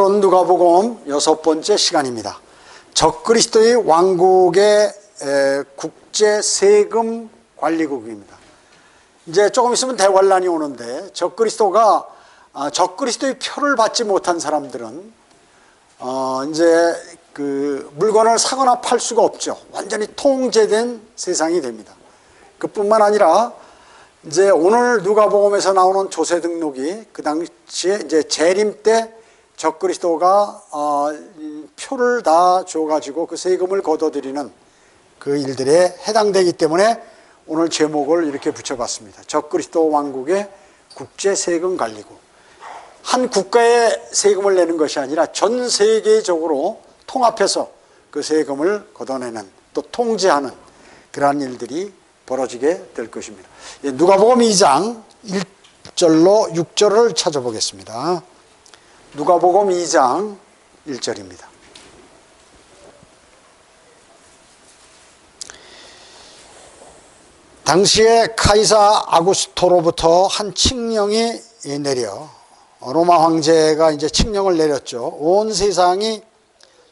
누가복음 6번째 시간입니다. 적그리스도의 왕국의 국제 세금 관리국입니다. 이제 조금 있으면 대관란이 오는데 적그리스도의 표를 받지 못한 사람들은 이제 그 물건을 사거나 팔 수가 없죠. 완전히 통제된 세상이 됩니다. 그뿐만 아니라 이제 오늘 누가복음에서 나오는 조세 등록이 그 당시에 이제 재림 때 적그리스도가 표를 다 줘가지고 그 세금을 걷어들이는 그 일들에 해당되기 때문에 오늘 제목을 이렇게 붙여봤습니다. 적그리스도 왕국의 국제 세금 관리국. 한 국가에 세금을 내는 것이 아니라 전 세계적으로 통합해서 그 세금을 걷어내는 또 통제하는 그러한 일들이 벌어지게 될 것입니다. 누가복음 2장 1절로 6절을 찾아보겠습니다. 누가복음 2장 1절입니다. 당시에 카이사 아구스토로부터 한 칙령이 내려 로마 황제가 이제 칙령을 내렸죠. 온 세상이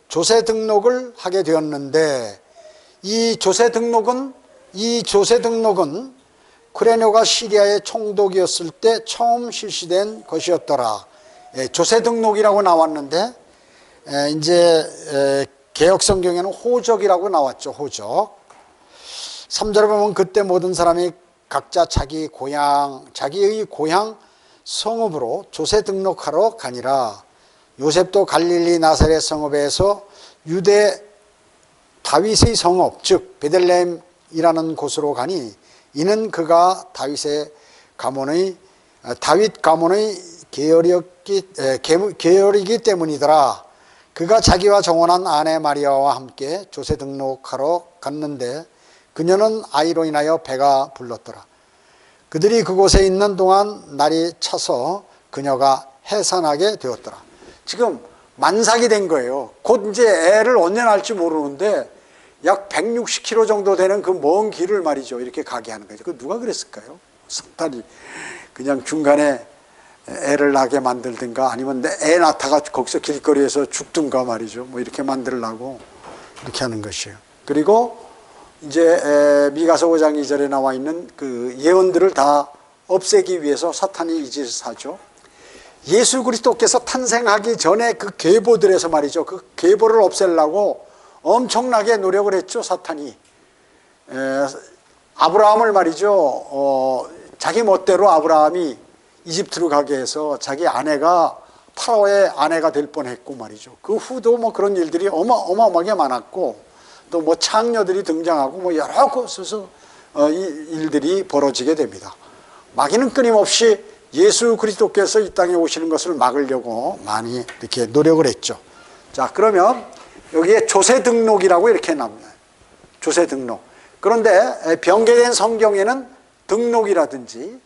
조세 등록을 하게 되었는데 이 조세 등록은 쿠레뇨가 시리아의 총독이었을 때 처음 실시된 것이었더라. 조세 등록이라고 나왔는데 이제 개역 성경에는 호적이라고 나왔죠. 호적. 3절에 보면 그때 모든 사람이 각자 자기의 고향 성읍으로 조세 등록하러 가니라. 요셉도 갈릴리 나사렛 성읍에서 유대 다윗의 성읍 즉 베들레헴이라는 곳으로 가니 이는 그가 다윗 가문의 계열이기 때문이더라. 그가 자기와 정혼한 아내 마리아와 함께 조세 등록하러 갔는데 그녀는 아이로 인하여 배가 불렀더라. 그들이 그곳에 있는 동안 날이 차서 그녀가 해산하게 되었더라. 지금 만삭이 된 거예요. 곧 이제 애를 언제 낳을지 모르는데 약 160km 정도 되는 그 먼 길을 말이죠. 이렇게 가게 하는 거죠. 그 누가 그랬을까요? 사탄이 그냥 중간에 애를 낳게 만들든가 아니면 애 낳다가 거기서 길거리에서 죽든가 말이죠. 뭐 이렇게 만들려고 이렇게 하는 것이에요. 그리고 이제 미가서 5장 2절에 나와 있는 그 예언들을 다 없애기 위해서 사탄이 이 짓을 하죠. 예수 그리스도께서 탄생하기 전에 그 계보들에서 말이죠. 그 계보를 없애려고 엄청나게 노력을 했죠. 사탄이. 아브라함을 말이죠. 자기 멋대로 아브라함이 이집트로 가게 해서 자기 아내가 파라오의 아내가 될 뻔했고 말이죠. 그 후도 뭐 그런 일들이 어마어마하게 많았고 또 뭐 창녀들이 등장하고 뭐 여러 곳에서 일들이 벌어지게 됩니다. 마귀는 끊임없이 예수 그리스도께서 이 땅에 오시는 것을 막으려고 많이 이렇게 노력을 했죠. 자, 그러면 여기에 조세 등록이라고 이렇게 나옵니다. 조세 등록. 그런데 변개된 성경에는 등록이라든지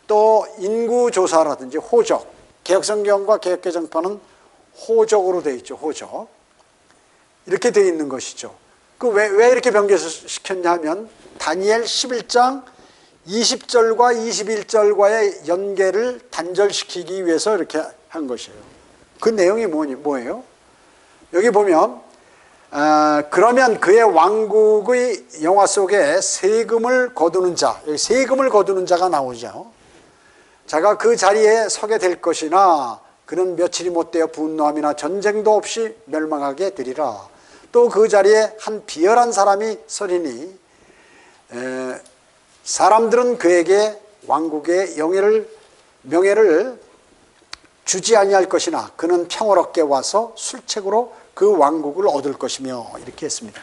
또 인구조사라든지 호적, 개역성경과 개역개정판은 호적으로 되어 있죠. 호적. 이렇게 되어 있는 것이죠. 왜 이렇게 변개시켰냐 하면 다니엘 11장 20절과 21절과의 연계를 단절시키기 위해서 이렇게 한 것이에요. 그 내용이 뭐예요? 여기 보면 그러면 그의 왕국의 영화 속에 세금을 거두는 자, 여기 세금을 거두는 자가 나오죠. 자가 그 자리에 서게 될 것이나 그는 며칠이 못되어 분노함이나 전쟁도 없이 멸망하게 되리라. 또 그 자리에 한 비열한 사람이 서리니 사람들은 그에게 왕국의 명예를 주지 아니할 것이나 그는 평화롭게 와서 술책으로 그 왕국을 얻을 것이며 이렇게 했습니다.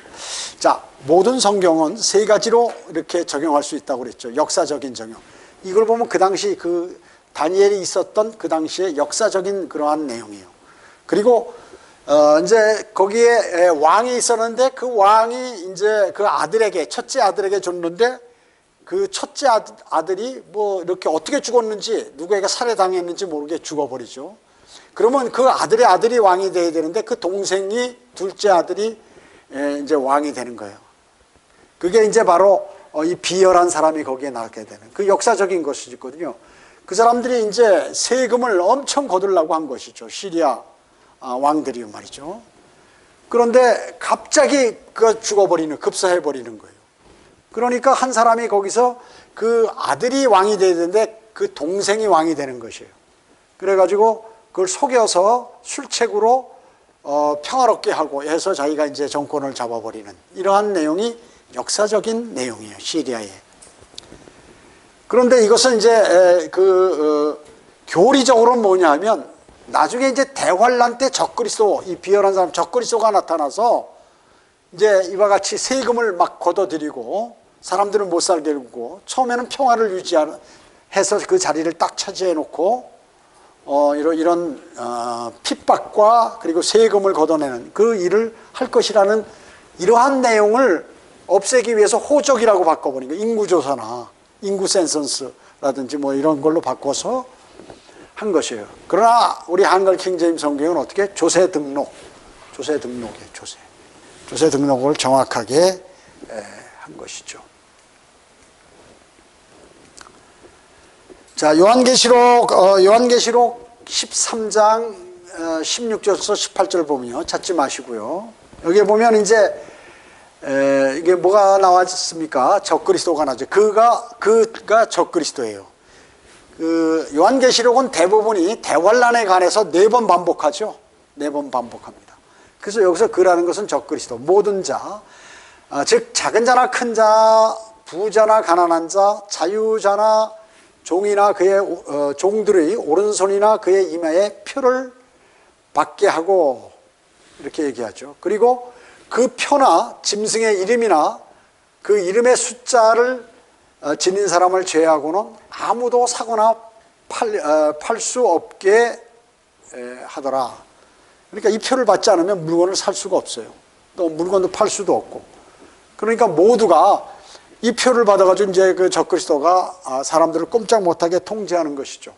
자, 모든 성경은 세 가지로 이렇게 적용할 수 있다고 그랬죠. 역사적인 적용. 이걸 보면 그 당시 그 다니엘이 있었던 그 당시의 역사적인 그러한 내용이에요. 그리고 이제 거기에 왕이 있었는데 그 왕이 이제 그 아들에게 첫째 아들에게 줬는데 그 첫째 아들이 뭐 이렇게 어떻게 죽었는지 누구에게 살해당했는지 모르게 죽어버리죠. 그러면 그 아들의 아들이 왕이 돼야 되는데 그 동생이 둘째 아들이 이제 왕이 되는 거예요. 그게 이제 바로 이 비열한 사람이 거기에 나게 되는 그 역사적인 것이거든요. 그 사람들이 이제 세금을 엄청 거두려고 한 것이죠. 시리아 왕들이요 말이죠. 그런데 갑자기 그 죽어버리는, 급사해버리는 거예요. 그러니까 한 사람이 거기서 그 아들이 왕이 돼야 되는데 그 동생이 왕이 되는 것이에요. 그래가지고 그걸 속여서 술책으로 평화롭게 하고 해서 자기가 이제 정권을 잡아버리는 이러한 내용이 역사적인 내용이에요, 시리아에. 그런데 이것은 이제 교리적으로는 뭐냐 하면 나중에 이제 대환란 때 적그리스도, 이 비열한 사람 적그리스도가 나타나서 이제 이와 같이 세금을 막 걷어들이고 사람들을 못 살게 하고 처음에는 평화를 유지해서 그 자리를 딱 차지해 놓고 이런 핍박과 그리고 세금을 걷어내는 그 일을 할 것이라는 이러한 내용을 없애기 위해서 호적이라고 바꿔버린 거예요. 인구조사나 인구 센서스라든지 뭐 이런 걸로 바꿔서 한 것이에요. 그러나 우리 한글 킹제임 성경은 어떻게? 조세 등록이에요. 조세 등록을 정확하게 한 것이죠. 자, 요한계시록 13장 16절에서 18절 보면요, 찾지 마시고요. 여기에 보면 이제 이게 뭐가 나왔습니까? 적그리스도가 나죠. 그가 적그리스도예요. 그 요한계시록은 대부분이 대환란에 관해서 4번 반복하죠. 4번 반복합니다. 그래서 여기서 그라는 것은 적그리스도, 모든 자, 즉 작은 자나 큰 자, 부자나 가난한 자, 자유자나 종이나 그의 종들의 오른손이나 그의 이마에 표를 받게 하고 이렇게 얘기하죠. 그리고 그 표나 짐승의 이름이나 그 이름의 숫자를 지닌 사람을 제외하고는 아무도 사거나 팔 수 없게 하더라. 그러니까 이 표를 받지 않으면 물건을 살 수가 없어요. 또 물건도 팔 수도 없고. 그러니까 모두가 이 표를 받아가지고 이제 그 적그리스도가 사람들을 꼼짝 못하게 통제하는 것이죠.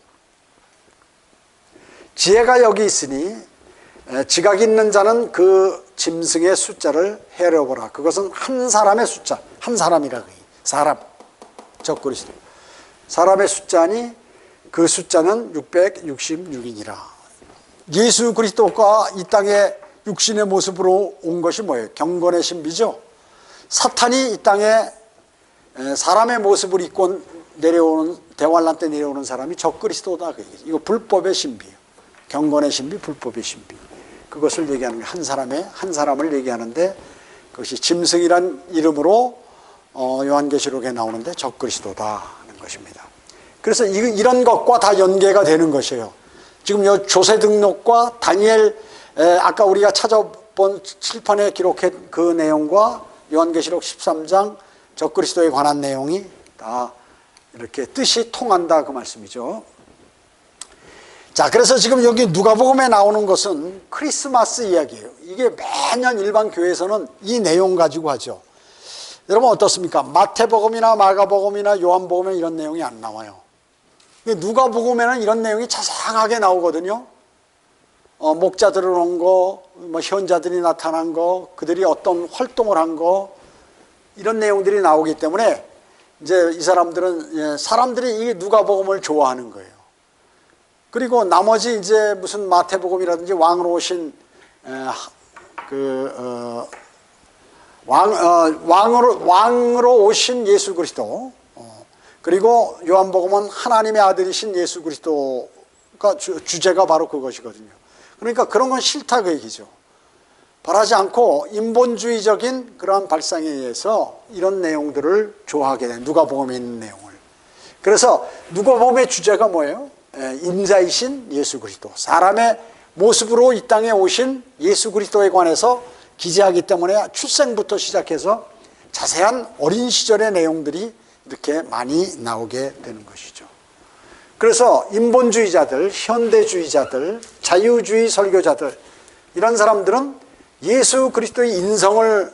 지혜가 여기 있으니 지각 있는 자는 그 짐승의 숫자를 헤아려보라. 그것은 한 사람의 숫자, 한 사람이라 그래요. 사람, 적그리스도. 사람의 숫자니 그 숫자는 666이니라. 예수 그리스도가 이 땅에 육신의 모습으로 온 것이 뭐예요? 경건의 신비죠. 사탄이 이 땅에 사람의 모습을 입고 내려오는, 대환란 때 내려오는 사람이 적그리스도다. 이거 불법의 신비예요. 경건의 신비, 불법의 신비. 그것을 얘기하는 게 한 사람을 얘기하는데 그것이 짐승이란 이름으로 요한계시록에 나오는데 적그리스도다 하는 것입니다. 그래서 이런 것과 다 연계가 되는 것이에요. 지금 요 조세 등록과 다니엘, 아까 우리가 찾아본 칠판에 기록한 그 내용과 요한계시록 13장 적그리스도에 관한 내용이 다 이렇게 뜻이 통한다 그 말씀이죠. 자, 그래서 지금 여기 누가복음에 나오는 것은 크리스마스 이야기예요. 이게 매년 일반 교회에서는 이 내용 가지고 하죠. 여러분 어떻습니까? 마태복음이나 마가복음이나 요한복음에 이런 내용이 안 나와요. 누가복음에는 이런 내용이 자세하게 나오거든요. 목자들을 온 거, 뭐 현자들이 나타난 거, 그들이 어떤 활동을 한 거, 이런 내용들이 나오기 때문에 이제 이 사람들은, 사람들이 이 누가복음을 좋아하는 거예요. 그리고 나머지 이제 무슨 마태복음이라든지 왕으로 오신 왕으로 오신 예수 그리스도, 그리고 요한복음은 하나님의 아들이신 예수 그리스도가 주제가 바로 그것이거든요. 그러니까 그런 건 싫다 그 얘기죠. 바라지 않고 인본주의적인 그러한 발상에 의해서 이런 내용들을 좋아하게 된, 누가복음에 있는 내용을. 그래서 누가복음의 주제가 뭐예요? 인자이신 예수 그리스도, 사람의 모습으로 이 땅에 오신 예수 그리스도에 관해서 기재하기 때문에 출생부터 시작해서 자세한 어린 시절의 내용들이 이렇게 많이 나오게 되는 것이죠. 그래서 인본주의자들, 현대주의자들, 자유주의 설교자들, 이런 사람들은 예수 그리스도의 인성을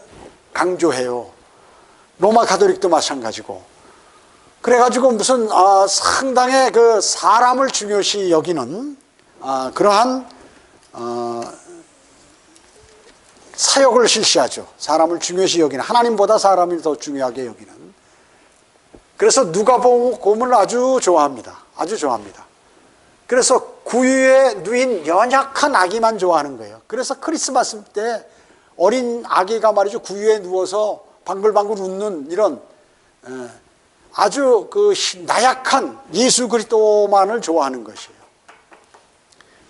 강조해요. 로마 가톨릭도 마찬가지고. 그래가지고 무슨 상당히 그 사람을 중요시 여기는 그러한 사역을 실시하죠. 사람을 중요시 여기는, 하나님보다 사람을 더 중요하게 여기는. 그래서 누가복음을 아주 좋아합니다. 아주 좋아합니다. 그래서 구유에 누인 연약한 아기만 좋아하는 거예요. 그래서 크리스마스 때 어린 아기가 말이죠, 구유에 누워서 방글방글 웃는 이런 아주 그 나약한 예수 그리스도만을 좋아하는 것이에요.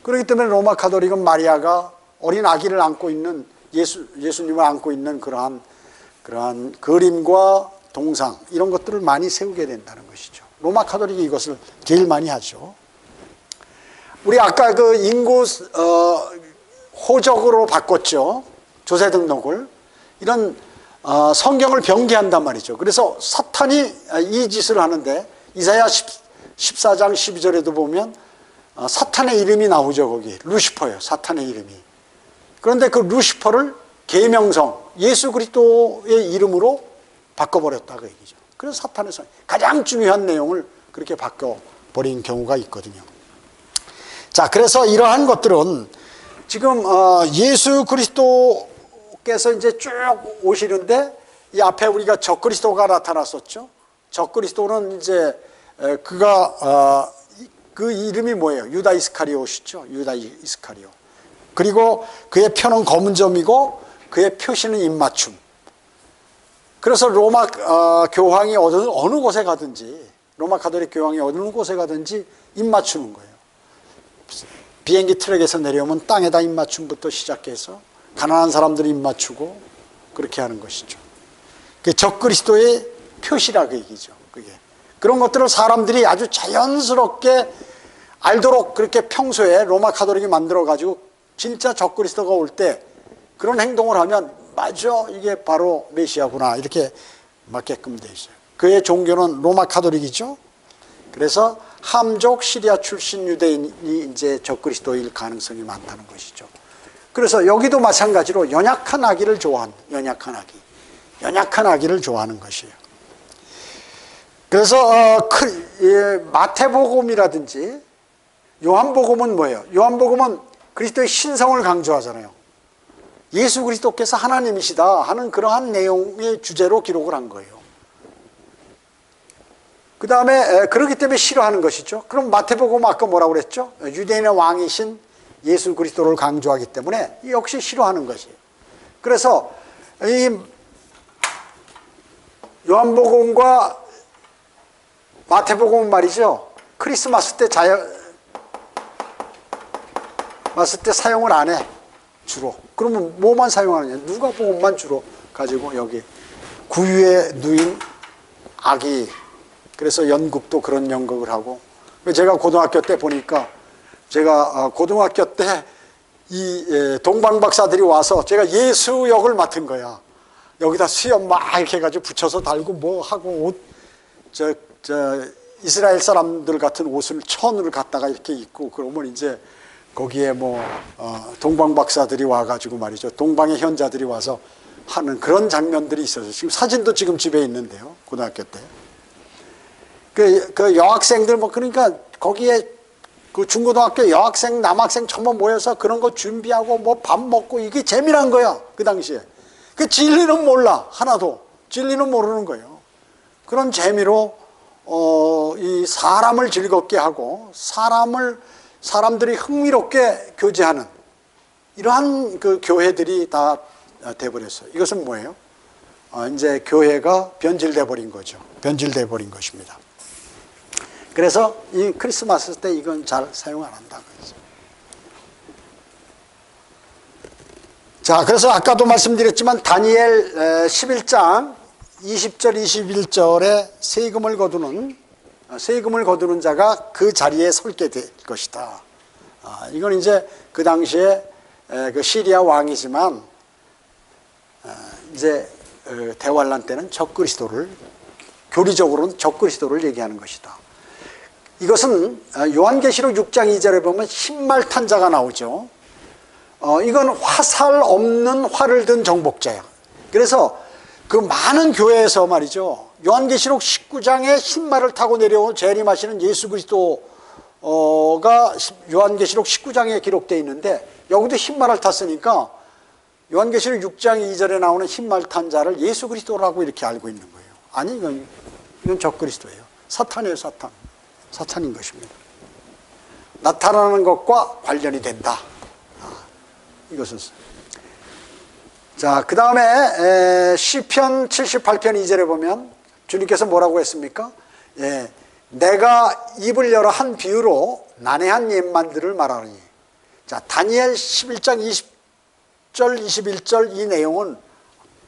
그렇기 때문에 로마 가톨릭은 마리아가 어린 아기를 안고 있는 예수님을 안고 있는 그러한 그림과 동상 이런 것들을 많이 세우게 된다는 것이죠. 로마 가톨릭이 이것을 제일 많이 하죠. 우리 아까 그 인구 호적으로 바꿨죠. 조세 등록을. 이런 성경을 변개한단 말이죠. 그래서 사탄이 이 짓을 하는데 이사야 14장 12절에도 보면 사탄의 이름이 나오죠. 거기 루시퍼예요. 사탄의 이름이. 그런데 그 루시퍼를 계명성 예수 그리스도의 이름으로 바꿔버렸다 그 얘기죠. 그래서 사탄의 가장 중요한 내용을 그렇게 바꿔버린 경우가 있거든요. 자, 그래서 이러한 것들은 지금 예수 그리스도께서 이제 쭉 오시는데 이 앞에 우리가 적그리스도가 나타났었죠. 적그리스도는 이제 그가 그 이름이 뭐예요? 유다 이스카리옷이죠. 유다 이스카리옷. 그리고 그의 표는 검은 점이고 그의 표시는 입맞춤. 그래서 로마 교황이 어느 곳에 가든지 로마 가톨릭 교황이 어느 곳에 가든지 입맞추는 거예요. 비행기 트랙에서 내려오면 땅에다 입맞춤부터 시작해서 가난한 사람들이 입맞추고 그렇게 하는 것이죠. 그게 적그리스도의 표시라 그 얘기죠. 그게 그런 것들을 사람들이 아주 자연스럽게 알도록 그렇게 평소에 로마 가톨릭이 만들어 가지고 진짜 적그리스도가 올 때 그런 행동을 하면 맞아, 이게 바로 메시아구나 이렇게 맞게끔 돼 있어요. 그의 종교는 로마 가톨릭이죠. 그래서 함족 시리아 출신 유대인이 이제 적그리스도일 가능성이 많다는 것이죠. 그래서 여기도 마찬가지로 연약한 아기를 좋아하는, 연약한 아기를 좋아하는 것이에요. 그래서 마태복음이라든지 요한복음은 뭐예요? 요한복음은 그리스도의 신성을 강조하잖아요. 예수 그리스도께서 하나님이시다 하는 그러한 내용의 주제로 기록을 한 거예요. 그 다음에 그렇기 때문에 싫어하는 것이죠. 그럼 마태복음 아까 뭐라고 그랬죠? 유대인의 왕이신 예수 그리스도를 강조하기 때문에 역시 싫어하는 것이에요. 그래서 이 요한복음과 마태복음은 말이죠. 크리스마스 때 사용을 안 해. 주로. 그러면 뭐만 사용하느냐? 누가복음만 주로 가지고 여기 구유에 누인 아기. 그래서 연극도 그런 연극을 하고. 제가 고등학교 때 보니까 제가 고등학교 때 이 동방박사들이 와서 제가 예수 역을 맡은 거야. 여기다 수염 막 이렇게 해가지고 붙여서 달고 뭐 하고 옷 이스라엘 사람들 같은 옷을 천을 갖다가 이렇게 입고 그러면 이제 거기에 뭐 동방박사들이 와가지고 말이죠. 동방의 현자들이 와서 하는 그런 장면들이 있어서 지금 사진도 지금 집에 있는데요. 고등학교 때. 그 여학생들 뭐 그러니까 거기에 그 중고등학교 여학생 남학생 전부 모여서 그런 거 준비하고 뭐 밥 먹고 이게 재미난 거야 그 당시에. 그 진리는 몰라 하나도 진리는 모르는 거예요. 그런 재미로 이 사람을 즐겁게 하고 사람들이 흥미롭게 교제하는 이러한 그 교회들이 다 돼버렸어요. 이것은 뭐예요? 이제 교회가 변질돼 버린 거죠. 변질돼 버린 것입니다. 그래서 이 크리스마스 때 이건 잘 사용 안 한다. 자, 그래서 아까도 말씀드렸지만 다니엘 11장 20절 21절에 세금을 거두는 자가 그 자리에 설게 될 것이다. 이건 이제 그 당시에 그 시리아 왕이지만 이제 대환란 때는 적그리스도를 교리적으로는 적그리스도를 얘기하는 것이다. 이것은 요한계시록 6장 2절에 보면 흰말탄자가 나오죠. 이건 화살 없는 활을 든 정복자야. 그래서 그 많은 교회에서 말이죠. 요한계시록 19장에 흰말을 타고 내려온 재림하시는 예수 그리스도가 요한계시록 19장에 기록되어 있는데 여기도 흰말을 탔으니까 요한계시록 6장 2절에 나오는 흰말 탄 자를 예수 그리스도라고 이렇게 알고 있는 거예요. 아니 이건 적그리스도예요. 사탄이에요. 사탄인 것입니다. 나타나는 것과 관련이 된다. 이것은. 자, 그 다음에 시편 78편 2절에 보면 주님께서 뭐라고 했습니까? 예, 내가 입을 열어 한 비유로 난해한 옛만들을 말하니. 자, 다니엘 11장 20절 21절 이 내용은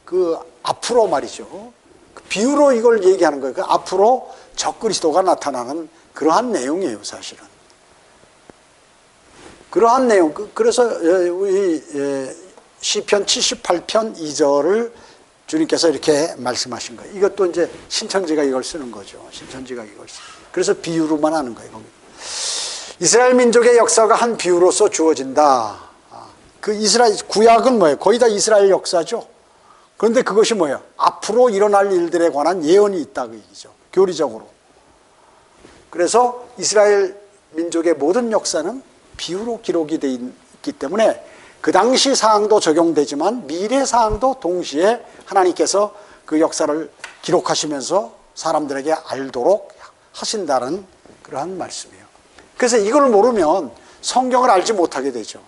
그 앞으로 말이죠. 그 비유로 이걸 얘기하는 거예요. 그 앞으로 적그리스도가 나타나는 그러한 내용이에요, 사실은. 그러한 내용. 그래서 우리 시편 78편 2절을 주님께서 이렇게 말씀하신 거예요. 이것도 이제 신천지가 이걸 쓰는 거죠. 신천지가 이걸 쓰는 거예요. 그래서 비유로만 하는 거예요. 거기. 이스라엘 민족의 역사가 한 비유로서 주어진다. 그 이스라엘 구약은 뭐예요? 거의 다 이스라엘 역사죠. 그런데 그것이 뭐예요? 앞으로 일어날 일들에 관한 예언이 있다 그 얘기죠. 교리적으로. 그래서 이스라엘 민족의 모든 역사는 비유로 기록이 되어 있기 때문에 그 당시 사항도 적용되지만 미래 사항도 동시에 하나님께서 그 역사를 기록하시면서 사람들에게 알도록 하신다는 그러한 말씀이에요. 그래서 이걸 모르면 성경을 알지 못하게 되죠.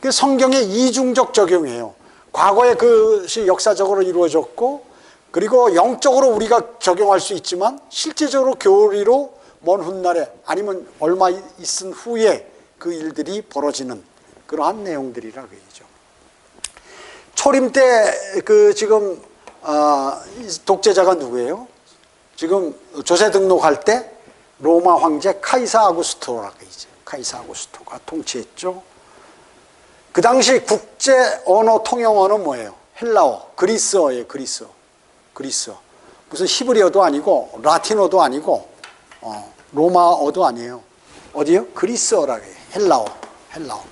그 성경의 이중적 적용이에요. 과거에 그것이 역사적으로 이루어졌고 그리고 영적으로 우리가 적용할 수 있지만 실제적으로 교리로 먼 훗날에 아니면 얼마 있은 후에 그 일들이 벌어지는 그러한 내용들이라 그 얘기죠. 초림 때 그 지금 독재자가 누구예요? 지금 조세 등록할 때 로마 황제 카이사 아구스토라고 이제 카이사 아구스토가 통치했죠. 그 당시 국제 언어 통용 언어는 뭐예요? 헬라어, 그리스어예요. 그리스어. 무슨 히브리어도 아니고 라틴어도 아니고 로마어도 아니에요. 어디요? 그리스어라고 해요. 헬라어.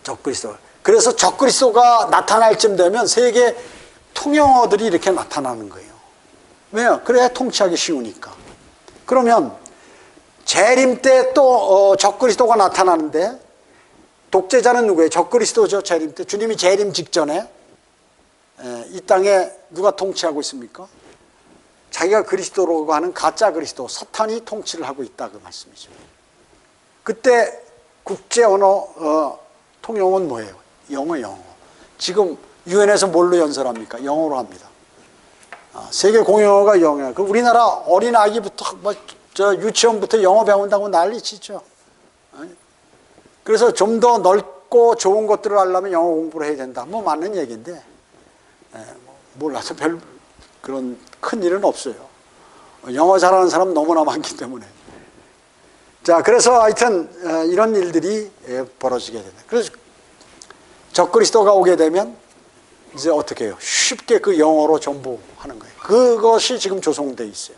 적그리스도. 그래서 적그리스도가 나타날 쯤 되면 세계 통영어들이 이렇게 나타나는 거예요. 왜요? 그래야 통치하기 쉬우니까. 그러면 재림 때 또 적그리스도가 나타나는데 독재자는 누구예요? 적그리스도죠. 재림 때. 주님이 재림 직전에 이 땅에 누가 통치하고 있습니까? 자기가 그리스도라고 하는 가짜 그리스도, 사탄이 통치를 하고 있다 그 말씀이죠. 그때 국제 언어 통용은 뭐예요? 영어. 지금 유엔에서 뭘로 연설합니까? 영어로 합니다. 세계 공용어가 영어야. 그 우리나라 어린 아기부터 유치원부터 영어 배운다고 난리치죠. 그래서 좀 더 넓고 좋은 것들을 하려면 영어 공부를 해야 된다. 뭐 맞는 얘기인데 몰라서 별 그런 큰 일은 없어요. 영어 잘하는 사람 너무나 많기 때문에. 자, 그래서 하여튼 이런 일들이 벌어지게 된다. 그래서 적그리스도가 오게 되면 이제 어떻게 해요? 쉽게 그 영어로 전부 하는 거예요. 그것이 지금 조성되어 있어요.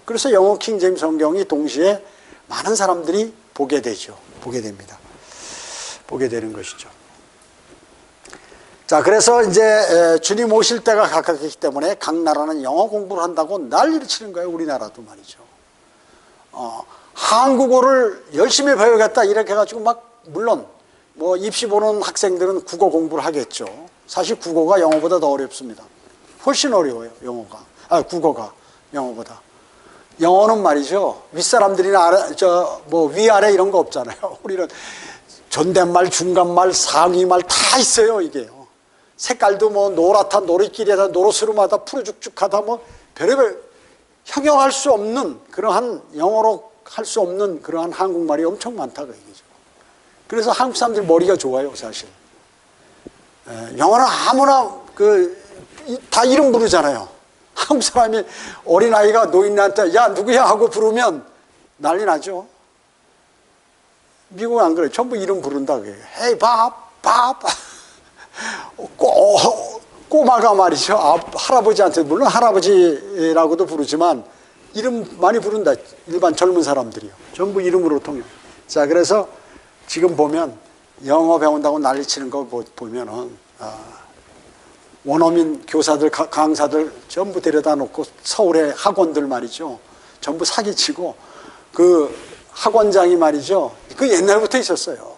그래서 영어 킹제임 성경이 동시에 많은 사람들이 보게 되죠. 보게 됩니다. 보게 되는 것이죠. 자, 그래서 이제 주님 오실 때가 가깝기 때문에 각 나라는 영어 공부를 한다고 난리를 치는 거예요. 우리나라도 말이죠. 한국어를 열심히 배우겠다 이렇게 해가지고 막 물론 뭐 입시 보는 학생들은 국어 공부를 하겠죠. 사실 국어가 영어보다 더 어렵습니다. 훨씬 어려워요. 국어가 영어보다. 영어는 말이죠. 윗사람들이나 위아래 이런 거 없잖아요. 우리는 존댓말, 중간말, 상위말 다 있어요, 이게요. 색깔도 뭐 노랗다, 노리끼리하다, 노로스름하다, 푸르죽죽하다, 뭐 별의별 형용할 수 없는 그러한 영어로 할 수 없는 그러한 한국말이 엄청 많다 그 얘기죠. 그래서 한국 사람들 머리가 좋아요, 사실. 영어는 아무나 다 이름 부르잖아요. 한국 사람이 어린아이가 노인한테 야 누구야 하고 부르면 난리 나죠. 미국은 안 그래요. 전부 이름 부른다 그래요. 헤이 밥. 꼬마가 말이죠. 할아버지한테 물론 할아버지라고도 부르지만 이름 많이 부른다. 일반 젊은 사람들이요. 전부 이름으로 통해요. 자, 그래서 지금 보면 영어 배운다고 난리치는 거 보면은 원어민 교사들, 강사들 전부 데려다 놓고 서울의 학원들 말이죠. 전부 사기치고 그 학원장이 말이죠. 그 옛날부터 있었어요.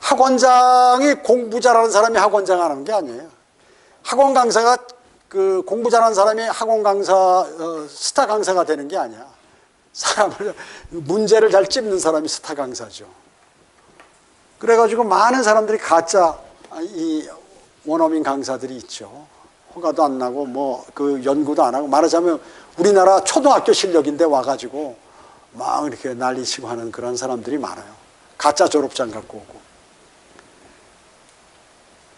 학원장이 공부 잘하는 사람이 학원장 하는 게 아니에요. 학원 강사가 그 공부 잘하는 사람이 학원 강사, 스타 강사가 되는 게 아니야. 사람을, 문제를 잘 찝는 사람이 스타 강사죠. 그래가지고 많은 사람들이 가짜 이 원어민 강사들이 있죠. 허가도 안 나고 뭐 그 연구도 안 하고, 말하자면 우리나라 초등학교 실력인데 와가지고 막 이렇게 난리치고 하는 그런 사람들이 많아요. 가짜 졸업장 갖고 오고.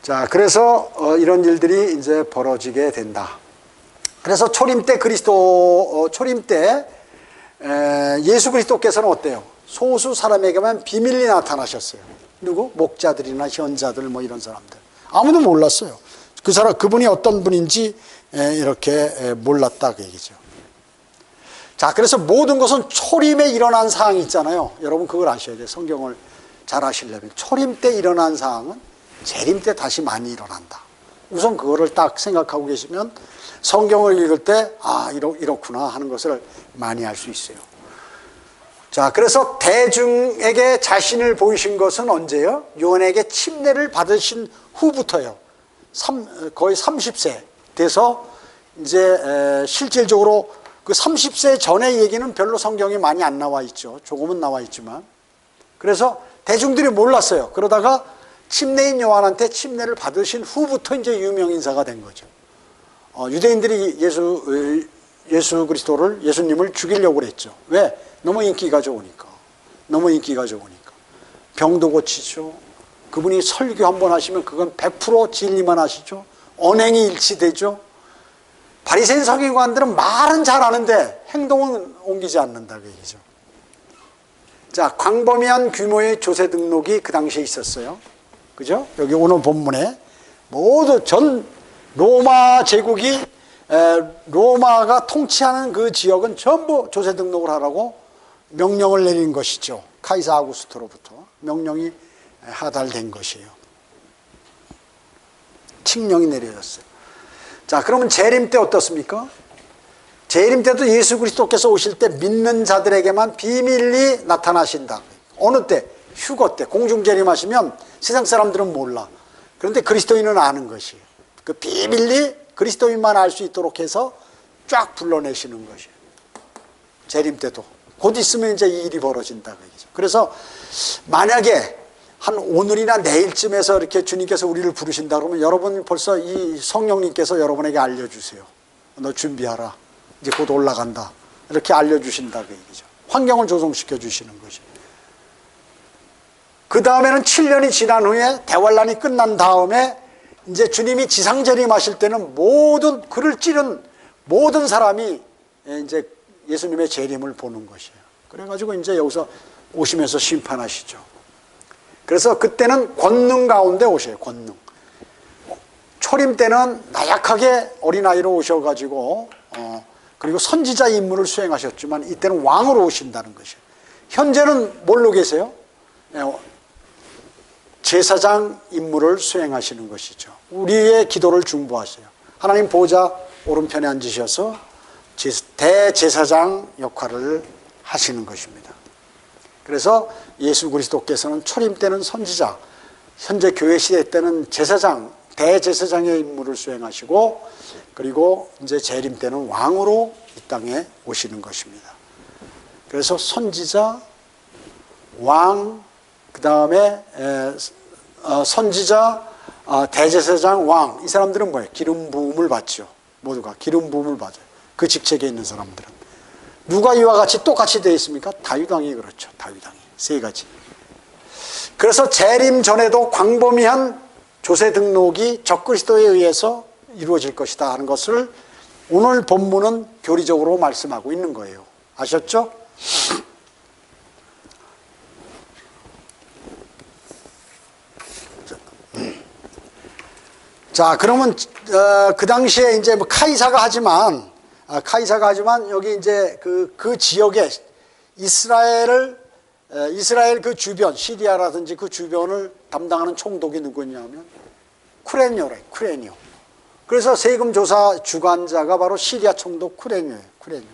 자, 그래서 이런 일들이 이제 벌어지게 된다. 그래서 초림 때 초림 때 예수 그리스도께서는 어때요? 소수 사람에게만 비밀리 나타나셨어요. 누구? 목자들이나 현자들 뭐 이런 사람들. 아무도 몰랐어요. 그분이 어떤 분인지 이렇게 몰랐다 그 얘기죠. 자, 그래서 모든 것은 초림에 일어난 사항이 있잖아요. 여러분 그걸 아셔야 돼요. 성경을 잘 아시려면. 초림 때 일어난 사항은 재림 때 다시 많이 일어난다. 우선 그거를 딱 생각하고 계시면 성경을 읽을 때 이렇구나 하는 것을 많이 알 수 있어요. 자, 그래서 대중에게 자신을 보이신 것은 언제요? 요한에게 침례를 받으신 후부터요. 거의 30세 돼서 이제 실질적으로 그 30세 전의 얘기는 별로 성경에 많이 안 나와 있죠. 조금은 나와 있지만. 그래서 대중들이 몰랐어요. 그러다가 침례인 요한한테 침례를 받으신 후부터 이제 유명 인사가 된 거죠. 유대인들이 예수 그리스도를, 예수님을 죽이려고 그랬죠. 왜? 너무 인기가 좋으니까. 너무 인기가 좋으니까. 병도 고치죠. 그분이 설교 한번 하시면 그건 100% 진리만 하시죠. 언행이 일치되죠. 바리새인 서기관들은 말은 잘하는데 행동은 옮기지 않는다 그 얘기죠. 자, 광범위한 규모의 조세 등록이 그 당시에 있었어요. 그죠? 여기 오늘 본문에 모두 전 로마 제국이 로마가 통치하는 그 지역은 전부 조세 등록을 하라고 명령을 내린 것이죠. 카이사 아구스토로부터 명령이 하달된 것이에요. 칙령이 내려졌어요. 자, 그러면 재림 때 어떻습니까? 재림 때도 예수 그리스도께서 오실 때 믿는 자들에게만 비밀리 나타나신다. 어느 때? 휴거 때. 공중재림하시면 세상 사람들은 몰라. 그런데 그리스도인은 아는 것이에요. 그 비밀리 그리스도인만 알 수 있도록 해서 쫙 불러내시는 것이에요. 재림 때도. 곧 있으면 이제 이 일이 벌어진다. 그래서 만약에 한 오늘이나 내일쯤에서 이렇게 주님께서 우리를 부르신다 그러면 여러분 벌써 이 성령님께서 여러분에게 알려주세요. 너 준비하라. 이제 곧 올라간다. 이렇게 알려주신다 그 얘기죠. 환경을 조성시켜 주시는 것이. 그 다음에는 7년이 지난 후에 대환란이 끝난 다음에 이제 주님이 지상재림하실 때는 모든 그를 찌른 모든 사람이 이제 예수님의 재림을 보는 것이에요. 그래가지고 이제 여기서 오시면서 심판하시죠. 그래서 그때는 권능 가운데 오셔요. 권능. 초림 때는 나약하게 어린아이로 오셔가지고 그리고 선지자 임무를 수행하셨지만 이때는 왕으로 오신다는 것이에요. 현재는 뭘로 계세요? 제사장 임무를 수행하시는 것이죠. 우리의 기도를 중보하세요. 하나님 보좌 오른편에 앉으셔서 대제사장 역할을 하시는 것입니다. 그래서 예수 그리스도께서는 초림 때는 선지자, 현재 교회 시대 때는 제사장, 대제사장의 임무를 수행하시고 그리고 이제 재림 때는 왕으로 이 땅에 오시는 것입니다. 그래서 선지자, 왕, 그 다음에 선지자, 대제사장, 왕, 이 사람들은 뭐예요? 기름 부음을 받죠. 모두가 기름 부음을 받아요. 그 직책에 있는 사람들은. 누가 이와 같이 똑같이 되어 있습니까? 다윗왕이 그렇죠. 다윗왕이. 세 가지. 그래서 재림 전에도 광범위한 조세 등록이 적그리스도에 의해서 이루어질 것이다 하는 것을 오늘 본문은 교리적으로 말씀하고 있는 거예요. 아셨죠? 자, 그러면 그 당시에 이제 뭐 카이사가 하지만 여기 이제 그 지역에 이스라엘 그 주변 시리아라든지 그 주변을 담당하는 총독이 누구냐면 쿠레뇨래. 쿠레뇨. 그래서 세금 조사 주관자가 바로 시리아 총독 쿠레뇨예요. 쿠레뇨.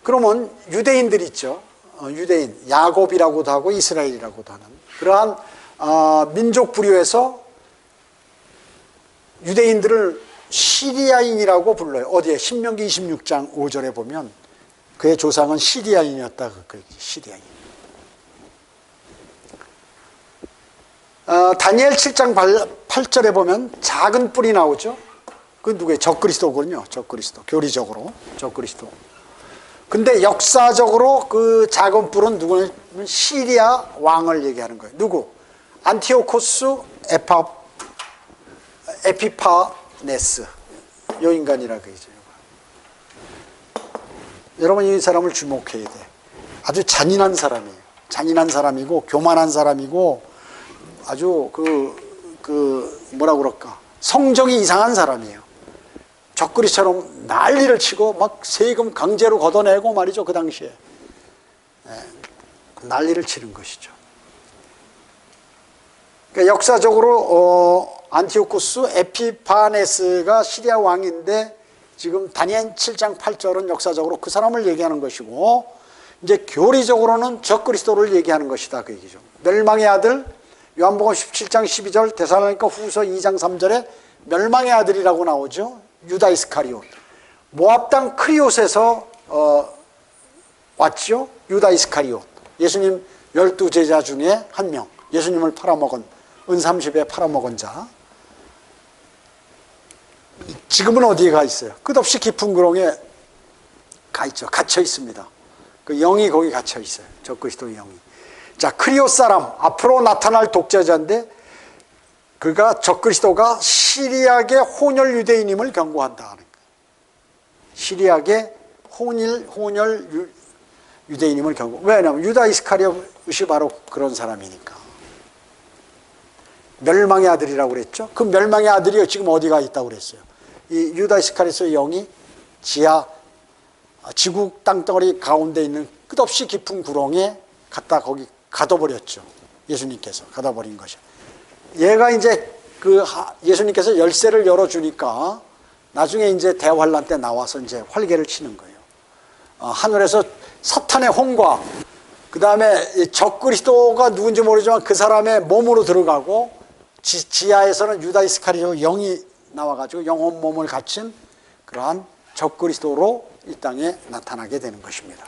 그러면 유대인들 있죠. 유대인 야곱이라고도 하고 이스라엘이라고도 하는 그러한 민족 부류에서 유대인들을 시리아인이라고 불러요. 어디에? 신명기 26장 5절에 보면 그의 조상은 시리아인이었다. 그 시리아인. 다니엘 7장 8절에 보면 작은 뿔이 나오죠. 그 누구예요? 적그리스도군요. 적그리스도. 교리적으로 적그리스도. 근데 역사적으로 그 작은 뿔은 누구냐면 시리아 왕을 얘기하는 거예요. 누구? 안티오코스 에피파네스. 요 인간이라 그러죠. 여러분 이 사람을 주목해야 돼. 아주 잔인한 사람이에요. 잔인한 사람이고 교만한 사람이고 아주 뭐라 그럴까? 성정이 이상한 사람이에요. 적그리처럼 난리를 치고 막 세금 강제로 걷어내고 말이죠. 그 당시에 난리를 치는 것이죠. 그러니까 역사적으로 안티오쿠스 에피파네스가 시리아 왕인데 지금 다니엘 7장 8절은 역사적으로 그 사람을 얘기하는 것이고 이제 교리적으로는 적그리스도를 얘기하는 것이다 그 얘기죠. 멸망의 아들 요한복음 17장 12절 데살로니가 후서 2장 3절에 멸망의 아들이라고 나오죠. 유다 이스카리옷. 모압 땅 크리옷에서 왔죠. 유다 이스카리옷. 예수님 12제자 중에 한 명. 예수님을 팔아먹은 은30에 팔아먹은 자. 지금은 어디에 가 있어요? 끝없이 깊은 구렁에 가 있죠. 갇혀 있습니다. 그 영이 거기 갇혀 있어요. 적그리스도의 영이. 자, 크리옷 사람, 앞으로 나타날 독재자인데 그가 적그리스도가 시리아계 혼혈 유대인임을 경고한다 하는 거예요. 시리아계 혼혈 유대인임을 경고. 왜냐하면 유다 이스카리옷이 바로 그런 사람이니까. 멸망의 아들이라고 그랬죠. 그 멸망의 아들이 지금 어디가 있다고 그랬어요. 이 유다 이스카리ot의 영이 지구 땅덩어리 가운데 있는 끝없이 깊은 구렁에 갖다 거기 가둬버렸죠. 예수님께서 가둬버린 것이요. 얘가 이제 예수님께서 열쇠를 열어주니까 나중에 이제 대환란 때 나와서 이제 활개를 치는 거예요. 하늘에서 사탄의 혼과 그 다음에 적그리스도가 누군지 모르지만 그 사람의 몸으로 들어가고 지하에서는 유다 이스카리오 영이 나와가지고 영혼 몸을 갖춘 그러한 적그리스도로 이 땅에 나타나게 되는 것입니다.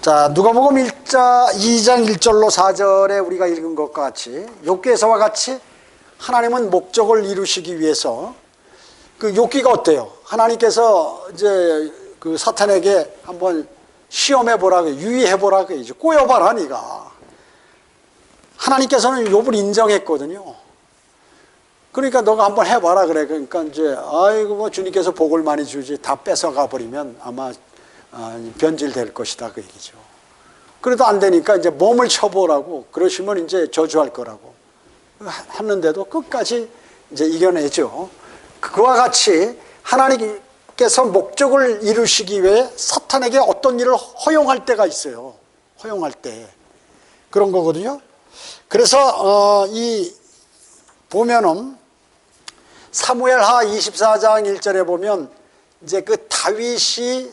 자, 누가복음 2장 1절로 4절에 우리가 읽은 것과 같이 욥기에서와 같이 하나님은 목적을 이루시기 위해서 그 욥기가 어때요? 하나님께서 이제 그 사탄에게 한번 시험해 보라고 유의해 보라고 이제 꼬여봐라 네가. 하나님께서는 욥을 인정했거든요. 그러니까 너가 한번 해봐라 그래. 그러니까 이제 아이고 뭐 주님께서 복을 많이 주지 다 뺏어가 버리면 아마 변질될 것이다 그 얘기죠. 그래도 안 되니까 이제 몸을 쳐보라고 그러시면 이제 저주할 거라고 했는데도 끝까지 이제 이겨내죠. 그와 같이 하나님께서 목적을 이루시기 위해 사탄에게 어떤 일을 허용할 때가 있어요. 허용할 때 그런 거거든요. 그래서 보면은 사무엘하 24장 1절에 보면 이제 그 다윗이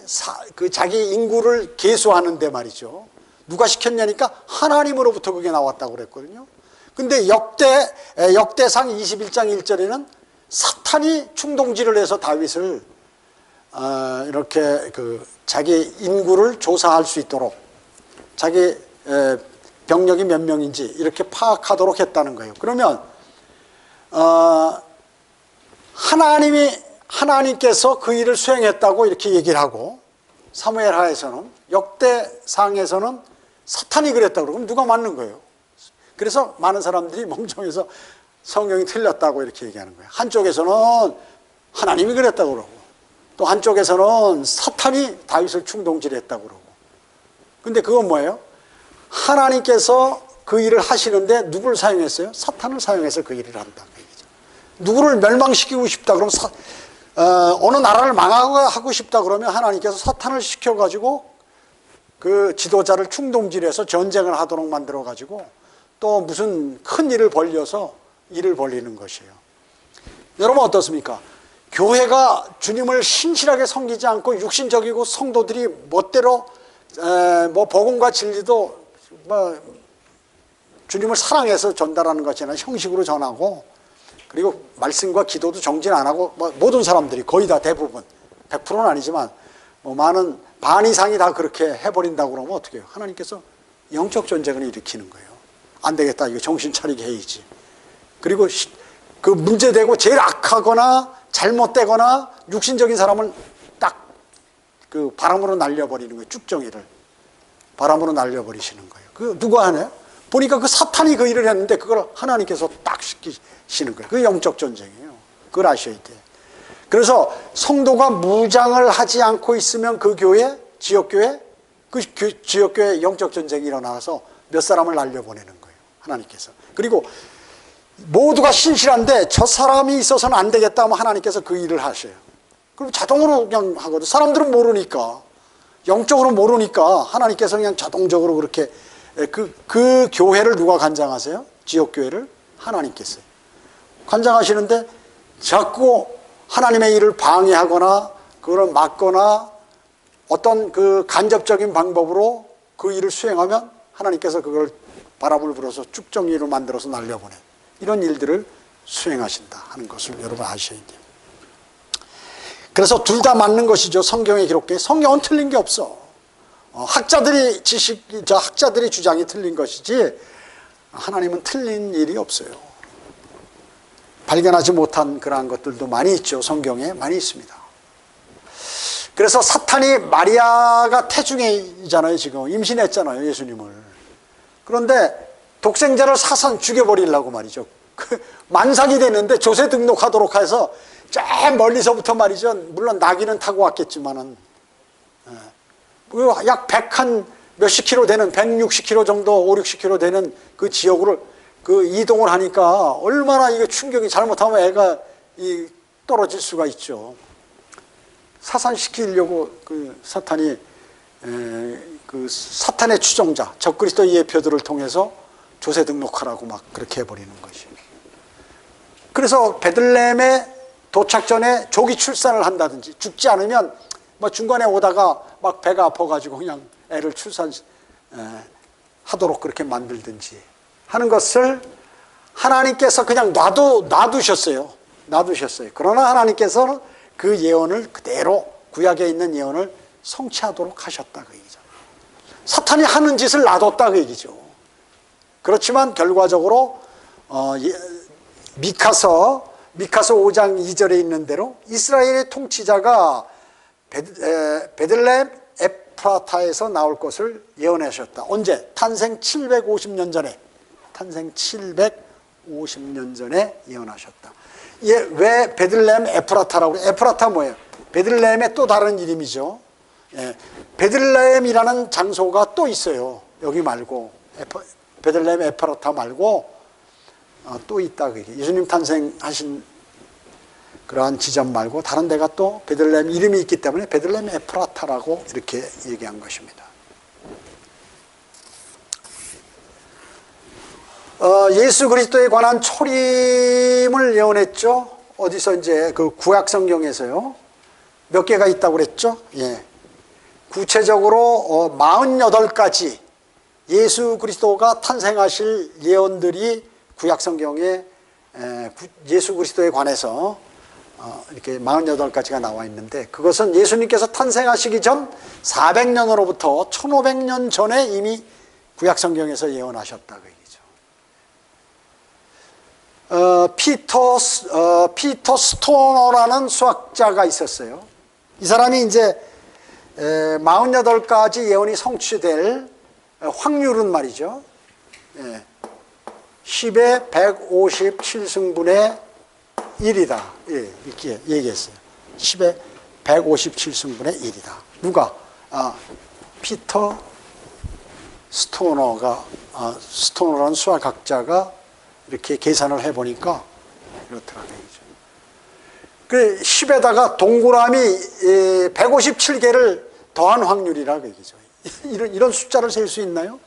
그 자기 인구를 계수하는데 말이죠. 누가 시켰냐니까 하나님으로부터 그게 나왔다고 그랬거든요. 근데 역대상 21장 1절에는 사탄이 충동질을 해서 다윗을 이렇게 자기 인구를 조사할 수 있도록 자기 병력이 몇 명인지 이렇게 파악하도록 했다는 거예요. 그러면 하나님께서 그 일을 수행했다고 이렇게 얘기를 하고 사무엘하에서는 역대상에서는 사탄이 그랬다고 그러면 누가 맞는 거예요? 그래서 많은 사람들이 멍청해서 성경이 틀렸다고 이렇게 얘기하는 거예요. 한쪽에서는 하나님이 그랬다고 그러고 또 한쪽에서는 사탄이 다윗을 충동질했다고 그러고. 근데 그건 뭐예요? 하나님께서 그 일을 하시는데 누구를 사용했어요? 사탄을 사용해서 그 일을 한다 그 얘기죠. 누구를 멸망시키고 싶다 그러면 어느 나라를 망하고 싶다 그러면 하나님께서 사탄을 시켜가지고 그 지도자를 충동질해서 전쟁을 하도록 만들어가지고 또 무슨 큰 일을 벌려서 일을 벌리는 것이에요. 여러분 어떻습니까? 교회가 주님을 신실하게 섬기지 않고 육신적이고 성도들이 멋대로 뭐 복음과 진리도 뭐 주님을 사랑해서 전달하는 것이 아니라 형식으로 전하고 그리고 말씀과 기도도 정진 안 하고 뭐 모든 사람들이 거의 다 대부분 100%는 아니지만 뭐 많은 반 이상이 다 그렇게 해버린다고 그러면 어떻게 해요? 하나님께서 영적 전쟁을 일으키는 거예요. 안 되겠다. 이거 정신 차리게 해야지. 그리고 그 문제되고 제일 악하거나 잘못되거나 육신적인 사람을 딱 그 바람으로 날려버리는 거예요. 쭉정이를 바람으로 날려버리시는 거예요. 그 누가 하나요? 보니까 그 사탄이 그 일을 했는데 그걸 하나님께서 딱 시키시는 거예요. 그게 영적 전쟁이에요. 그걸 아셔야 돼요. 그래서 성도가 무장을 하지 않고 있으면 그 교회, 지역교회, 그 지역교회 영적 전쟁이 일어나서 몇 사람을 날려보내는 거예요. 하나님께서. 그리고 모두가 신실한데 저 사람이 있어서는 안 되겠다 하면 하나님께서 그 일을 하셔요. 그럼 자동으로 그냥 하거든. 사람들은 모르니까, 영적으로 모르니까 하나님께서 그냥 자동적으로 그렇게 그 교회를 누가 관장하세요? 지역교회를? 하나님께서 관장하시는데 자꾸 하나님의 일을 방해하거나 그걸 막거나 어떤 그 간접적인 방법으로 그 일을 수행하면 하나님께서 그걸 바람을 불어서 쭉정이로 만들어서 날려보내. 이런 일들을 수행하신다 하는 것을 여러분 아셔야 돼요. 그래서 둘 다 맞는 것이죠. 성경에 기록된. 성경은 틀린 게 없어. 학자들이 학자들이 주장이 틀린 것이지 하나님은 틀린 일이 없어요. 발견하지 못한 그러한 것들도 많이 있죠. 성경에 많이 있습니다. 그래서 사탄이 마리아가 태중이잖아요. 지금 임신했잖아요. 예수님을. 그런데 독생자를 사선 죽여버리려고 말이죠. 만삭이 됐는데 조세 등록하도록 해서 저 멀리서부터 말이죠. 물론 나귀는 타고 왔겠지만은 약 100한 몇십 킬로 되는 160킬로 정도 5, 60킬로 되는 그 지역으로 그 이동을 하니까 얼마나 이게 충격이 잘못하면 애가 떨어질 수가 있죠. 사산시키려고 그 사탄이 그 사탄의 추종자 적그리스도 예표들을 통해서 조세 등록하라고 막 그렇게 해버리는 것이에요. 그래서 베들레헴에 도착 전에 조기 출산을 한다든지 죽지 않으면 뭐 중간에 오다가 막 배가 아파가지고 그냥 애를 출산하도록 그렇게 만들든지 하는 것을 하나님께서 그냥 놔두셨어요. 그러나 하나님께서는 그 예언을 그대로 구약에 있는 예언을 성취하도록 하셨다 그 얘기죠. 사탄이 하는 짓을 놔뒀다 그 얘기죠. 그렇지만 결과적으로 미카서 5장 2절에 있는 대로 이스라엘의 통치자가 베들레헴 에프라타에서 나올 것을 예언하셨다. 언제? 탄생 750년 전에. 탄생 750년 전에 예언하셨다. 왜 베들레헴 에프라타라고 그래요? 에프라타 뭐예요? 베들레헴의 또 다른 이름이죠. 베들레헴이라는 장소가 또 있어요. 여기 말고 베들레헴 에프라타 말고 또 있다. 예수님 탄생하신 그러한 지점 말고 다른 데가 또 베들레헴 이름이 있기 때문에 베들레헴 에프라타라고 이렇게 얘기한 것입니다. 예수 그리스도에 관한 초림을 예언했죠. 어디서 이제 그 구약 성경에서요. 몇 개가 있다고 그랬죠? 예. 구체적으로 48가지 예수 그리스도가 탄생하실 예언들이 구약 성경에 예수 그리스도에 관해서 이렇게 48가지가 나와 있는데 그것은 예수님께서 탄생하시기 전 400년으로부터 1500년 전에 이미 구약 성경에서 예언하셨다 그 얘기죠. 피터 스토너라는 수학자가 있었어요. 이 사람이 이제 48가지 예언이 성취될 확률은 말이죠. 10의 157승분의 1이다. 예, 이렇게 얘기했어요. 10의 157승분의 1이다. 누가? 피터 스토너라는 수학학자가 이렇게 계산을 해보니까 이렇더라고요. 그 10에다가 동그라미 157개를 더한 확률이라 그 얘기죠. 이런 숫자를 셀 수 있나요?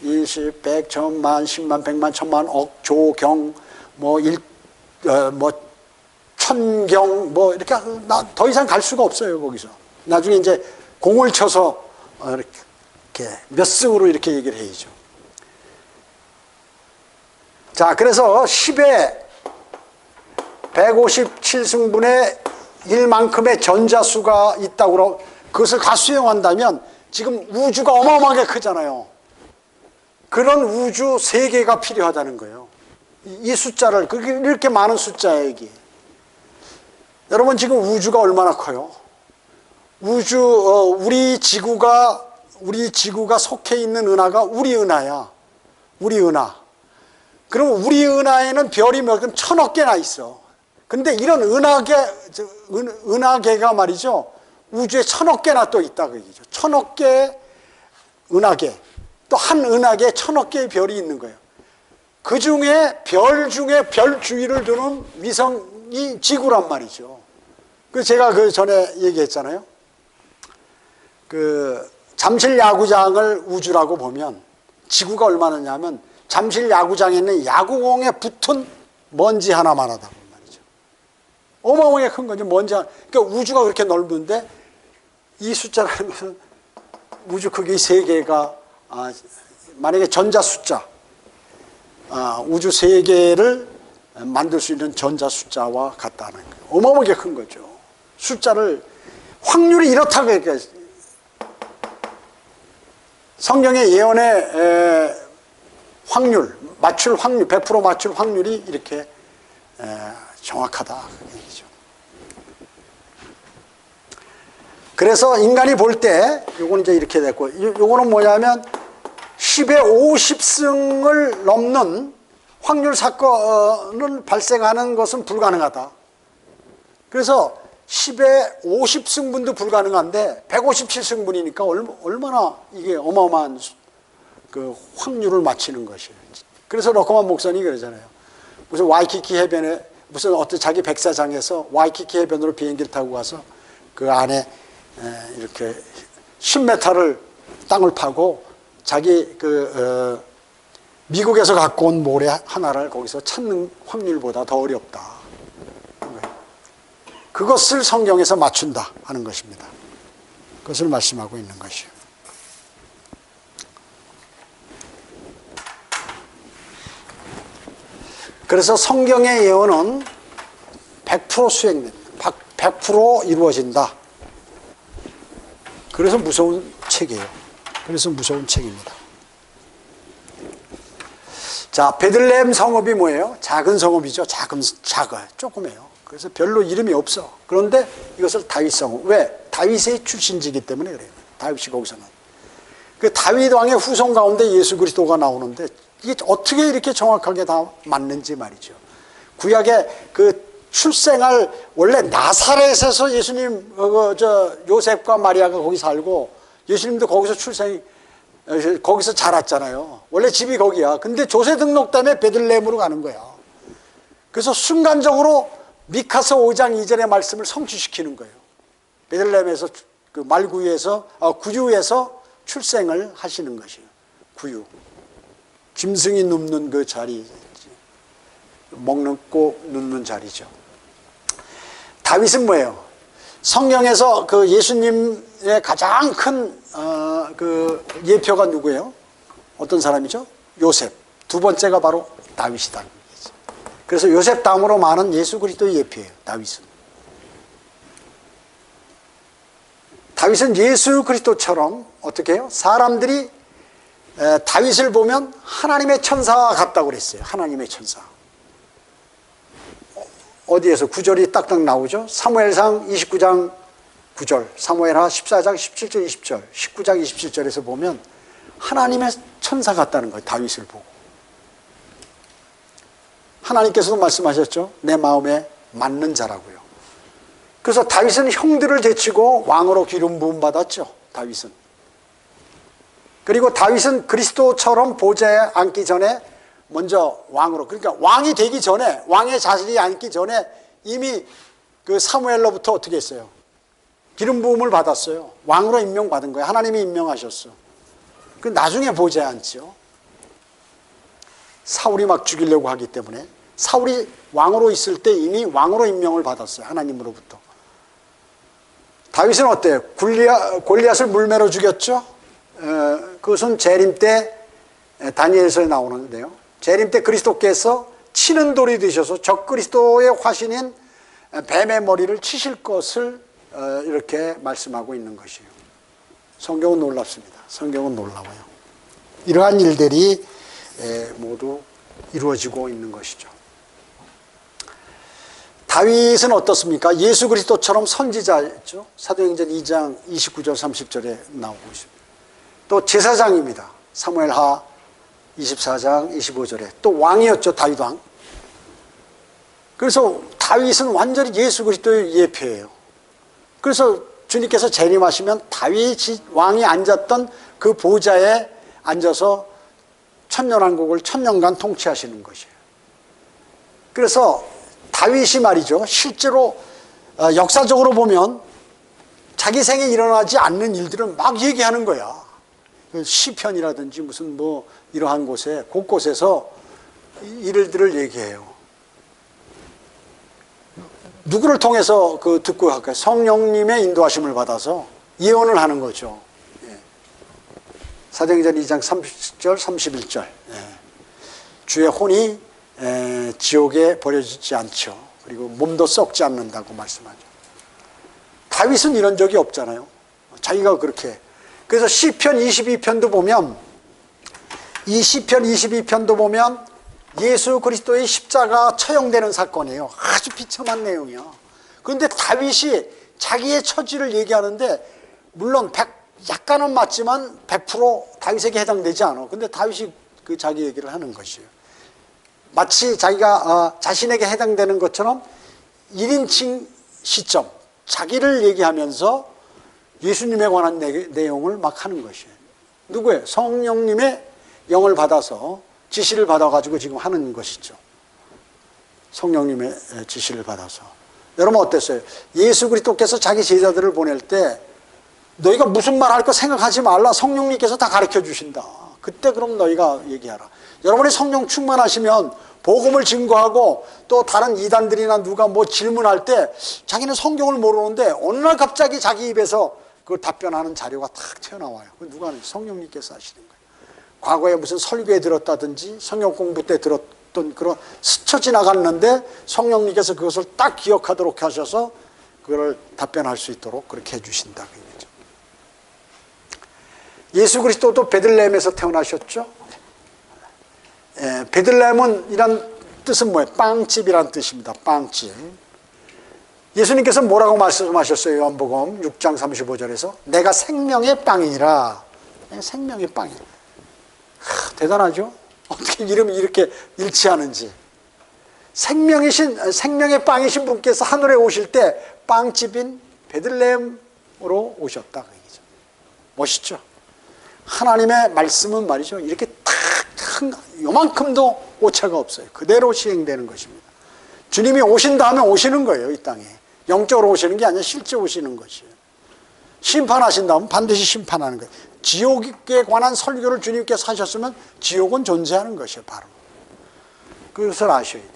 20, 100, 1000만, 10만, 100만, 1000만, 억, 조, 경, 천경, 이렇게 더 이상 갈 수가 없어요, 거기서. 나중에 이제 공을 쳐서 이렇게 몇 승으로 이렇게 얘기를 해야죠. 자, 그래서 10의 157승분의 1만큼의 전자수가 있다고 그것을 다 수용한다면 지금 우주가 어마어마하게 크잖아요. 그런 우주 3개가 필요하다는 거예요. 이 숫자를, 이렇게 많은 숫자예요, 이게. 여러분, 지금 우주가 얼마나 커요? 우리 지구가 속해 있는 은하가 우리 은하야. 우리 은하. 그럼 우리 은하에는 별이 몇 개, 1000억 개나 있어. 근데 이런 은하계가 말이죠. 우주에 1000억 개나 또 있다, 그 얘기죠. 1000억 개의 은하계. 또 한 은하계에 1000억 개의 별이 있는 거예요. 그 중에 별 주위를 두는 위성이 지구란 말이죠. 제가 그 전에 얘기했잖아요. 잠실 야구장을 우주라고 보면 지구가 얼마나냐면 잠실 야구장에 있는 야구공에 붙은 먼지 하나만 하다고 말이죠. 어마어마하게 큰 거죠. 먼지 하나. 그러니까 우주가 그렇게 넓은데 이 숫자라는 것은 우주 크기 3개가 만약에 전자 숫자 우주 3개를 만들 수 있는 전자 숫자와 같다는 거예요. 어마어마하게 큰 거죠. 숫자를 확률이 이렇다고 얘기해요. 성경의 예언의 확률, 맞출 확률, 100% 맞출 확률이 이렇게 정확하다 그 얘기죠. 그래서 인간이 볼 때 요거는 이제 이렇게 됐고, 요거는 뭐냐면 10의 50승을 넘는 확률 사건을 발생하는 것은 불가능하다. 그래서 10의 50승분도 불가능한데 157승분이니까 얼마나 이게 어마어마한 그 확률을 맞히는 것이에요. 그래서 러커만 목사님이 그러잖아요. 무슨 와이키키 해변에 무슨 어떤 자기 백사장에서 와이키키 해변으로 비행기를 타고 가서 그 안에 이렇게 10m를 땅을 파고 자기 미국에서 갖고 온 모래 하나를 거기서 찾는 확률보다 더 어렵다. 그것을 성경에서 맞춘다 하는 것입니다. 그것을 말씀하고 있는 것이에요. 그래서 성경의 예언은 100% 수행된다. 100% 이루어진다. 그래서 무서운 책이에요. 그래서 무서운 책입니다. 자, 베들레헴 성읍이 뭐예요? 작은 성읍이죠. 작아요. 조그매요. 그래서 별로 이름이 없어. 그런데 이것을 다윗 성읍. 왜? 다윗의 출신지기 때문에 그래요. 다윗이 거기서는. 그 다윗 왕의 후손 가운데 예수 그리스도가 나오는데 이게 어떻게 이렇게 정확하게 다 맞는지 말이죠. 구약의 그 출생할 원래 나사렛에서 예수님 요셉과 마리아가 거기 살고 예수님도 거기서 거기서 자랐잖아요. 원래 집이 거기야. 근데 조세 등록 때문에 베들레헴으로 가는 거야. 그래서 순간적으로 미카서 5장 2절의 말씀을 성취시키는 거예요. 베들레헴에서 그 말구유에서 구유에서 출생을 하시는 것이에요. 구유. 짐승이 눕는 그 자리, 먹고 눕는 자리죠. 다윗은 뭐예요? 성경에서 그 예수님의 가장 큰 그 예표가 누구예요? 어떤 사람이죠? 요셉. 두 번째가 바로 다윗이다. 그래서 요셉 다음으로 많은 예수 그리스도의 예표예요. 다윗은. 다윗은 예수 그리스도처럼 어떻게 해요? 사람들이 다윗을 보면 하나님의 천사와 같다고 그랬어요. 하나님의 천사. 어디에서 구절이 딱딱 나오죠? 사무엘상 29장 9절, 사무엘하 14장 17절 20절, 19장 27절에서 보면 하나님의 천사 같다는 거예요. 다윗을 보고. 하나님께서도 말씀하셨죠. 내 마음에 맞는 자라고요. 그래서 다윗은 형들을 제치고 왕으로 기름 부음 받았죠. 다윗은. 그리고 다윗은 그리스도처럼 보좌에 앉기 전에 먼저 왕으로, 그러니까 왕이 되기 전에, 왕의 자질이 앉기 전에 이미 그 사무엘로부터 어떻게 했어요? 기름 부음을 받았어요. 왕으로 임명받은 거예요. 하나님이 임명하셨어. 그 나중에 보좌에 앉죠. 사울이 막 죽이려고 하기 때문에 사울이 왕으로 있을 때 이미 왕으로 임명을 받았어요. 하나님으로부터. 다윗은 어때요? 골리앗을 물매로 죽였죠. 그것은 재림 때 다니엘서에 나오는데요. 재림 때 그리스도께서 치는 돌이 되셔서 적그리스도의 화신인 뱀의 머리를 치실 것을 이렇게 말씀하고 있는 것이에요. 성경은 놀랍습니다. 성경은 놀라워요. 이러한 일들이 모두 이루어지고 있는 것이죠. 다윗은 어떻습니까? 예수 그리스도처럼 선지자였죠. 사도행전 2장 29절 30절에 나오고 있습니다. 또 제사장입니다. 사무엘하 24장 25절에 또 왕이었죠. 다윗 왕. 그래서 다윗은 완전히 예수 그리스도의 예표예요. 그래서 주님께서 재림하시면 다윗이 왕이 앉았던 그 보좌에 앉아서 천년왕국을 천년간 통치하시는 것이에요. 그래서 다윗이 말이죠, 실제로 역사적으로 보면 자기 생에 일어나지 않는 일들을 막 얘기하는 거야. 시편이라든지 무슨 뭐 이러한 곳에 곳곳에서 일들을 얘기해요. 누구를 통해서 그 듣고 할까요? 성령님의 인도하심을 받아서 예언을 하는 거죠. 사도행전 2장 30절 31절 주의 혼이 지옥에 버려지지 않죠. 그리고 몸도 썩지 않는다고 말씀하죠. 다윗은 이런 적이 없잖아요. 자기가 그렇게. 그래서 시편 22편도 보면, 이 시편 22편도 보면 예수 그리스도의 십자가 처형되는 사건이에요. 아주 비참한 내용이야. 그런데 다윗이 자기의 처지를 얘기하는데, 물론 약간은 맞지만 100% 다윗에게 해당되지 않아. 근데 다윗이 그 자기 얘기를 하는 것이에요. 마치 자기가 자신에게 해당되는 것처럼 1인칭 시점, 자기를 얘기하면서 예수님에 관한 내용을 막 하는 것이에요. 누구예요? 성령님의 영을 받아서 지시를 받아가지고 지금 하는 것이죠. 성령님의 지시를 받아서. 여러분 어땠어요? 예수 그리스도께서 자기 제자들을 보낼 때 너희가 무슨 말 할 거 생각하지 말라. 성령님께서 다 가르쳐 주신다. 그때 그럼 너희가 얘기하라. 여러분이 성령 충만하시면 복음을 증거하고 또 다른 이단들이나 누가 뭐 질문할 때 자기는 성경을 모르는데 어느 날 갑자기 자기 입에서 그걸 답변하는 자료가 탁 튀어나와요. 누가 하는지 성령님께서 하시는 거예요. 과거에 무슨 설교에 들었다든지 성경 공부 때 들었던 그런 스쳐 지나갔는데 성령님께서 그것을 딱 기억하도록 하셔서 그걸 답변할 수 있도록 그렇게 해주신다. 예수 그리스도도 베들레헴에서 태어나셨죠. 베들레헴은 이란 뜻은 뭐예요? 빵집이란 뜻입니다. 빵집. 예수님께서 뭐라고 말씀하셨어요? 요한복음 6장 35절에서 내가 생명의 빵이니라. 생명의 빵이에요. 대단하죠? 어떻게 이름이 이렇게 일치하는지. 생명의 빵이신 분께서 하늘에 오실 때 빵집인 베들레헴으로 오셨다. 그 얘기죠. 멋있죠? 하나님의 말씀은 말이죠. 이렇게 탁 요만큼도 오차가 없어요. 그대로 시행되는 것입니다. 주님이 오신 다음에 오시는 거예요. 이 땅에. 영적으로 오시는 게 아니라 실제 오시는 것이에요. 심판하신 다음 반드시 심판하는 거예요. 지옥에 관한 설교를 주님께서 하셨으면 지옥은 존재하는 것이에요. 바로. 그것을 아셔야 돼요.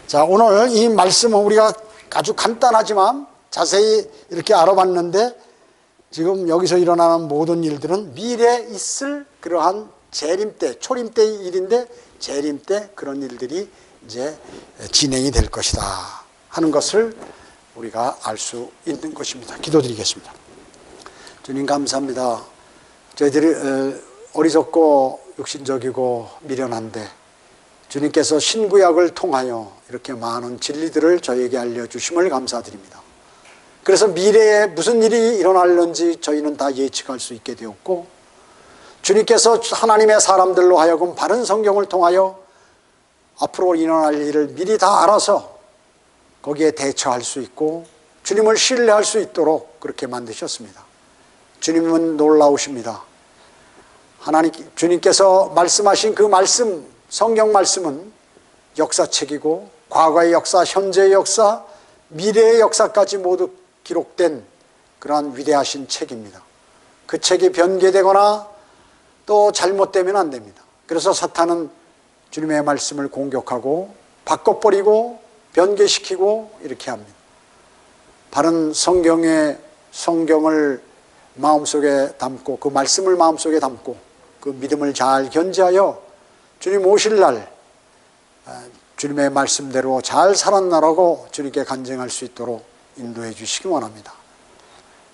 자, 오늘 이 말씀은 우리가 아주 간단하지만 자세히 이렇게 알아봤는데 지금 여기서 일어나는 모든 일들은 미래에 있을 그러한 재림 때, 초림 때의 일인데 재림 때 그런 일들이 이제 진행이 될 것이다 하는 것을 우리가 알 수 있는 것입니다. 기도드리겠습니다. 주님 감사합니다. 저희들이 어리석고 육신적이고 미련한데 주님께서 신구약을 통하여 이렇게 많은 진리들을 저에게 알려주심을 감사드립니다. 그래서 미래에 무슨 일이 일어날는지 저희는 다 예측할 수 있게 되었고 주님께서 하나님의 사람들로 하여금 바른 성경을 통하여 앞으로 일어날 일을 미리 다 알아서 거기에 대처할 수 있고 주님을 신뢰할 수 있도록 그렇게 만드셨습니다. 주님은 놀라우십니다. 주님께서 말씀하신 그 말씀, 성경 말씀은 역사책이고 과거의 역사, 현재의 역사, 미래의 역사까지 모두 기록된 그러한 위대하신 책입니다. 그 책이 변개되거나 또 잘못되면 안 됩니다. 그래서 사탄은 주님의 말씀을 공격하고 바꿔버리고 변개시키고 이렇게 합니다. 바른 성경을 마음속에 담고 그 말씀을 마음속에 담고 그 믿음을 잘 견지하여 주님 오실 날 주님의 말씀대로 잘 살았나라고 주님께 간증할 수 있도록 인도해 주시기 원합니다.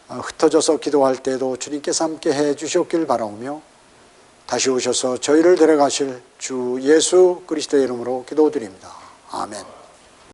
흩어져서 기도할 때도 주님께서 함께 해 주셨길 바라오며 다시 오셔서 저희를 데려가실 주 예수 그리스도의 이름으로 기도드립니다. 아멘.